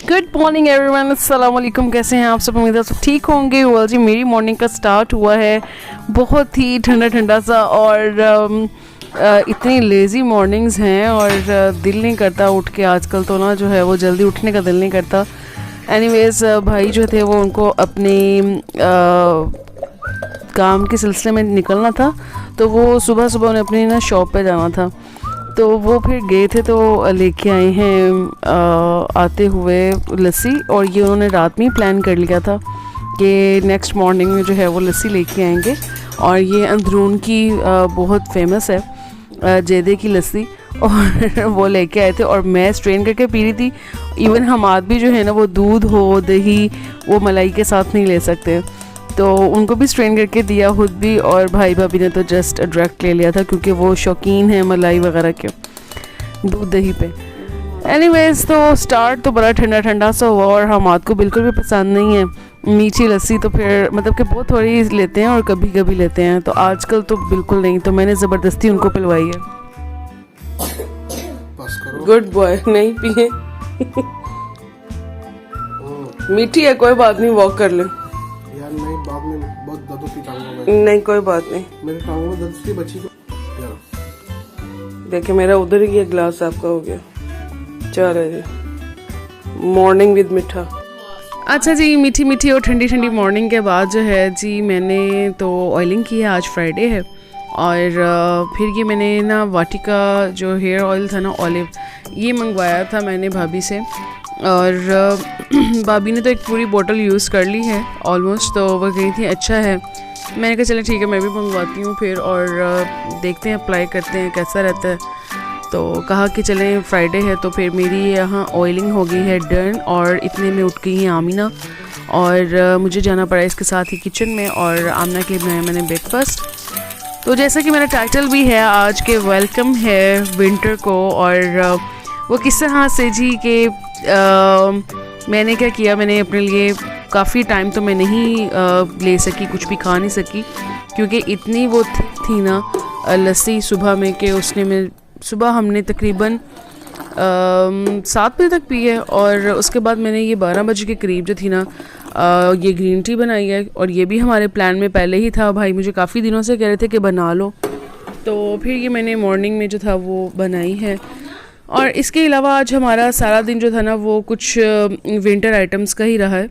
Good morning everyone, अस्सलाम वालेकुम। कैसे हैं आप सब? उम्मीद है सब ठीक होंगे। वेल जी, मेरी मॉर्निंग का स्टार्ट हुआ है बहुत ही ठंडा ठंडा सा और इतनी लेज़ी मॉर्निंग्स हैं और दिल नहीं करता उठ के आजकल तो ना जो है वो जल्दी उठने का दिल नहीं करता। एनीवेज़ भाई जो थे वो उनको अपने काम के सिलसिले में निकलना था, तो वो सुबह सुबह उन्हें अपनी ना शॉप पे जाना था, तो वो फिर गए थे तो लेके आए हैं आते हुए लस्सी। और ये उन्होंने रात में ही प्लान कर लिया था कि नेक्स्ट मॉर्निंग में जो है वो लस्सी लेके आएंगे। और ये अंदरून की बहुत फेमस है जैदे की लस्सी, और वो लेके आए थे और मैं स्ट्रेन करके पी रही थी। इवन हम आदमी जो है ना वो दूध हो दही वो मलाई के साथ नहीं ले सकते, तो उनको भी स्ट्रेन करके दिया, खुद भी, और भाई भाभी ने तो जस्ट डायरेक्ट ले लिया था क्योंकि वो शौकीन है मलाई वगैरह के, दूध दही पे। एनीवेज तो स्टार्ट तो बड़ा ठंडा ठंडा सा हुआ और हमाद को बिल्कुल भी पसंद नहीं है मीठी लस्सी, तो फिर मतलब कि बहुत थोड़ी लेते हैं और कभी कभी लेते हैं, तो आजकल तो बिल्कुल नहीं, तो मैंने ज़बरदस्ती उनको पिलवाई है। गुड बॉय, नहीं पिए मीठी है, कोई बात नहीं, वॉक कर ले। यार नहीं, बाद में बहुत दर्द होती टांगों में। नहीं कोई बात नहीं, मेरे टांगों में दर्द थी बच्ची को। देखिए मेरा उधर ही ये गिलास आपका हो गया। चल है जी मॉर्निंग विद मीठा। अच्छा जी, मीठी मीठी और ठंडी ठंडी मॉर्निंग के बाद जो है जी मैंने तो ऑयलिंग की है, आज फ्राइडे है, और फिर ये मैंने ना वाटिका जो हेयर ऑयल था ना ऑलिव, ये मंगवाया था मैंने भाभी से, और भाभी ने तो एक पूरी बोतल यूज़ कर ली है ऑलमोस्ट, तो वह कही थी अच्छा है। मैंने कहा चले ठीक है मैं भी मंगवाती हूँ फिर, और देखते हैं अप्लाई करते हैं कैसा रहता है। तो कहा कि चलें फ्राइडे है, तो फिर मेरी यहाँ ऑयलिंग हो गई है डन, और इतने में उठ गई है आमिना, और मुझे जाना पड़ा इसके साथ ही किचन में, और आमिना के लिए बनाया मैंने ब्रेकफास्ट। तो जैसा कि मेरा टाइटल भी है आज के, वेलकम है विंटर को, और वो किस तरह से जी कि मैंने क्या किया, मैंने अपने लिए काफ़ी टाइम तो मैं नहीं ले सकी, कुछ भी खा नहीं सकी क्योंकि इतनी वो थिक थी ना लस्सी सुबह में कि उसने में सुबह हमने तकरीबन 7 बजे तक पी है, और उसके बाद मैंने ये 12 बजे के करीब जो थी ना ये ग्रीन टी बनाई है, और ये भी हमारे प्लान में पहले ही था। भाई मुझे काफ़ी दिनों से कह रहे थे कि बना लो, तो फिर ये मैंने मॉर्निंग में जो था वो बनाई है। और इसके अलावा आज हमारा सारा दिन जो था ना वो कुछ विंटर आइटम्स का ही रहा है।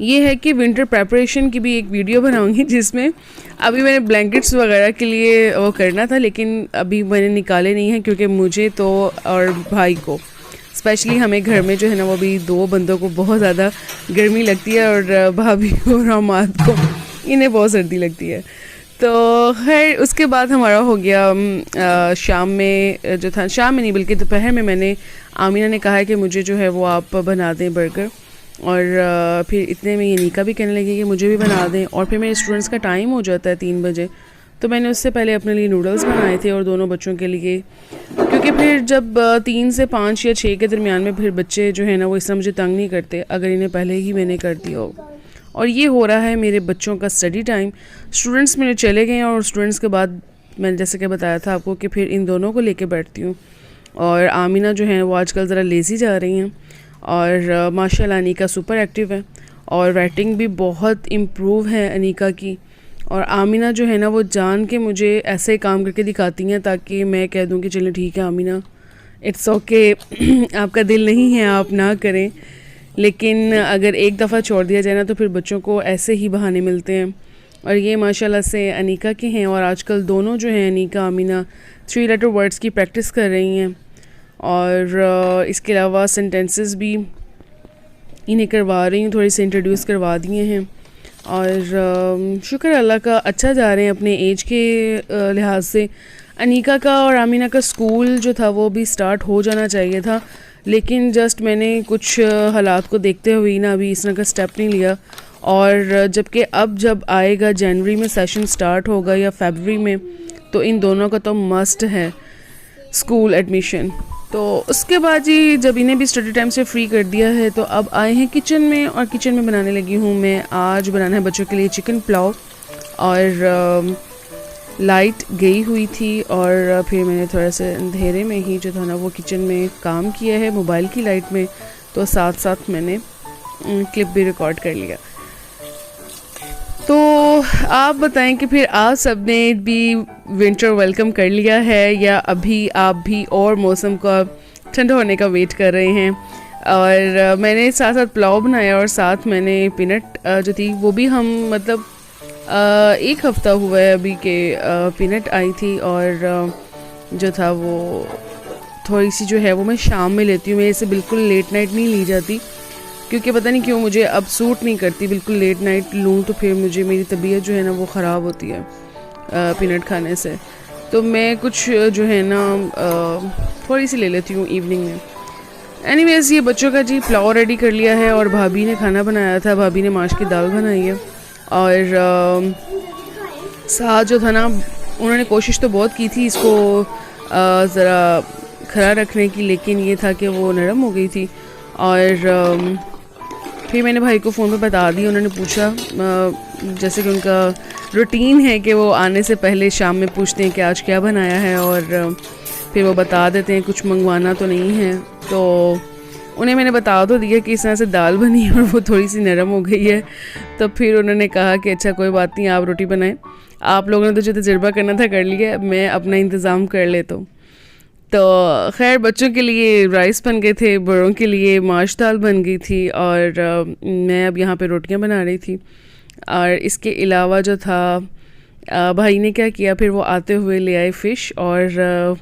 ये है कि विंटर प्रेपरेशन की भी एक वीडियो बनाऊंगी जिसमें अभी मैंने ब्लैंकेट्स वगैरह के लिए वो करना था, लेकिन अभी मैंने निकाले नहीं हैं क्योंकि मुझे तो और भाई को स्पेशली, हमें घर में जो है ना वो भी 2 बंदों को बहुत ज़्यादा गर्मी लगती है, और भाभी और हमाद को इन्हें बहुत सर्दी लगती है। तो खैर उसके बाद हमारा हो गया शाम में जो था, शाम में नहीं बल्कि दोपहर में मैंने आमिना ने कहा है कि मुझे जो है वो आप बना दें बर्गर, और फिर इतने में ये नीका भी कहने लगी कि मुझे भी बना दें, और फिर मेरे स्टूडेंट्स का टाइम हो जाता है 3 बजे, तो मैंने उससे पहले अपने लिए नूडल्स बनाए थे और दोनों बच्चों के लिए, क्योंकि फिर जब 3 से 5 या 6 के दरमियान में फिर बच्चे जो है ना वो इस तरह मुझे तंग नहीं करते अगर इन्हें पहले ही मैंने कर दिया हो। और ये हो रहा है मेरे बच्चों का स्टडी टाइम। स्टूडेंट्स मेरे चले गए हैं, और स्टूडेंट्स के बाद मैंने जैसे कि बताया था आपको कि फिर इन दोनों को लेके बैठती हूँ। और आमिना जो है वो आजकल ज़रा लेज़ी जा रही हैं, और माशाल्लाह अनीका सुपर एक्टिव है, और राइटिंग भी बहुत इम्प्रूव है अनीका की। और आमिना जो है ना वो जान के मुझे ऐसे काम करके दिखाती हैं ताकि मैं कह दूँ कि चलें ठीक है आमिना, इट्स ओके आपका दिल नहीं है आप ना करें, लेकिन अगर एक दफ़ा छोड़ दिया जाए ना तो फिर बच्चों को ऐसे ही बहाने मिलते हैं। और ये माशाल्लाह से अनीका के हैं, और आजकल दोनों जो हैं अनीका आमिना 3 लेटर वर्ड्स की प्रैक्टिस कर रही हैं, और इसके अलावा सेंटेंसेस भी इन्हें करवा रही हूँ, थोड़ी सी इंट्रोड्यूस करवा दिए हैं, और शुक्र अल्लाह का अच्छा जा रहे हैं अपने एज के लिहाज से। अनीका का और आमिना का स्कूल जो था वो भी स्टार्ट हो जाना चाहिए था, लेकिन जस्ट मैंने कुछ हालात को देखते हुए ना अभी इस तरह का स्टेप नहीं लिया, और जबकि अब जब आएगा जनवरी में सेशन स्टार्ट होगा या फरवरी में, तो इन दोनों का तो मस्ट है स्कूल एडमिशन। तो उसके बाद जी जब इन्हें भी स्टडी टाइम से फ्री कर दिया है तो अब आए हैं किचन में, और किचन में बनाने लगी हूँ मैं। आज बनाना है बच्चों के लिए चिकन पुलाव, और लाइट गई हुई थी, और फिर मैंने थोड़ा सा अंधेरे में ही जो था ना वो किचन में काम किया है मोबाइल की लाइट में, तो साथ साथ मैंने क्लिप भी रिकॉर्ड कर लिया। तो आप बताएं कि फिर आप सब ने भी विंटर वेलकम कर लिया है या अभी आप भी और मौसम का ठंडा होने का वेट कर रहे हैं। और मैंने साथ साथ पुलाव बनाया और साथ मैंने पीनट जो थी वो भी हम मतलब 1 हफ़्ता हुआ है अभी के पीनट आई थी। और जो था वो थोड़ी सी जो है वो मैं शाम में लेती हूँ, मेरे से बिल्कुल लेट नाइट नहीं ली जाती क्योंकि पता नहीं क्यों मुझे अब सूट नहीं करती बिल्कुल लेट नाइट लूँ तो फिर मुझे मेरी तबीयत जो है ना वो ख़राब होती है पीनट खाने से। तो मैं कुछ जो है ना थोड़ी सी ले लेती हूँ इवनिंग में। एनीवेज ये बच्चों का जी पुलाव रेडी कर लिया है और भाभी ने खाना बनाया था, भाभी ने माश की दाल बनाई है। और साथ जो था ना उन्होंने कोशिश तो बहुत की थी इसको ज़रा खरा रखने की, लेकिन ये था कि वो नरम हो गई थी। और फिर मैंने भाई को फ़ोन पे बता दी, उन्होंने पूछा जैसे कि उनका रूटीन है कि वो आने से पहले शाम में पूछते हैं कि आज क्या बनाया है और फिर वो बता देते हैं कुछ मंगवाना तो नहीं है। तो उन्हें मैंने बता तो दिया कि इस तरह से दाल बनी और वो थोड़ी सी नरम हो गई है। तो फिर उन्होंने कहा कि अच्छा कोई बात नहीं, आप रोटी बनाएं, आप लोगों ने तो जो तजुर्बा करना था कर लिया, मैं अपना इंतज़ाम कर लेता हूँ। तो खैर बच्चों के लिए राइस बन गए थे, बड़ों के लिए माश दाल बन गई थी और मैं अब यहाँ पे रोटियाँ बना रही थी। और इसके अलावा जो था भाई ने क्या किया, फिर वो आते हुए ले आए फ़िश और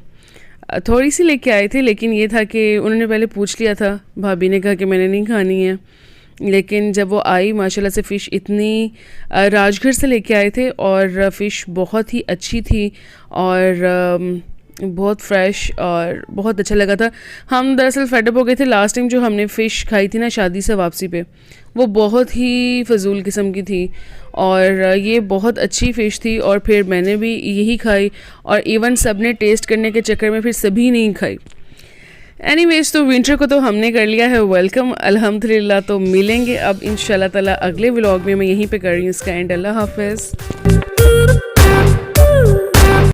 थोड़ी सी लेके आए थे, लेकिन ये था कि उन्होंने पहले पूछ लिया था, भाभी ने कहा कि मैंने नहीं खानी है। लेकिन जब वो आई माशाल्लाह से फ़िश इतनी राजगढ़ से लेके आए थे और फ़िश बहुत ही अच्छी थी और बहुत फ्रेश और बहुत अच्छा लगा था। हम दरअसल फेडअप हो गए थे लास्ट टाइम जो हमने फ़िश खाई थी ना शादी से वापसी पे, वो बहुत ही फ़जूल किस्म की थी और ये बहुत अच्छी फ़िश थी। और फिर मैंने भी यही खाई और इवन सब ने टेस्ट करने के चक्कर में फिर सभी नहीं खाई। एनीवेज तो विंटर को तो हमने कर लिया है वेलकम अल्हम्दुलिल्लाह। तो मिलेंगे अब इंशाल्लाह ताला अगले व्लॉग में, मैं यहीं पे कर रही हूँ इसका एंड। अल्लाह हाफ़िज़।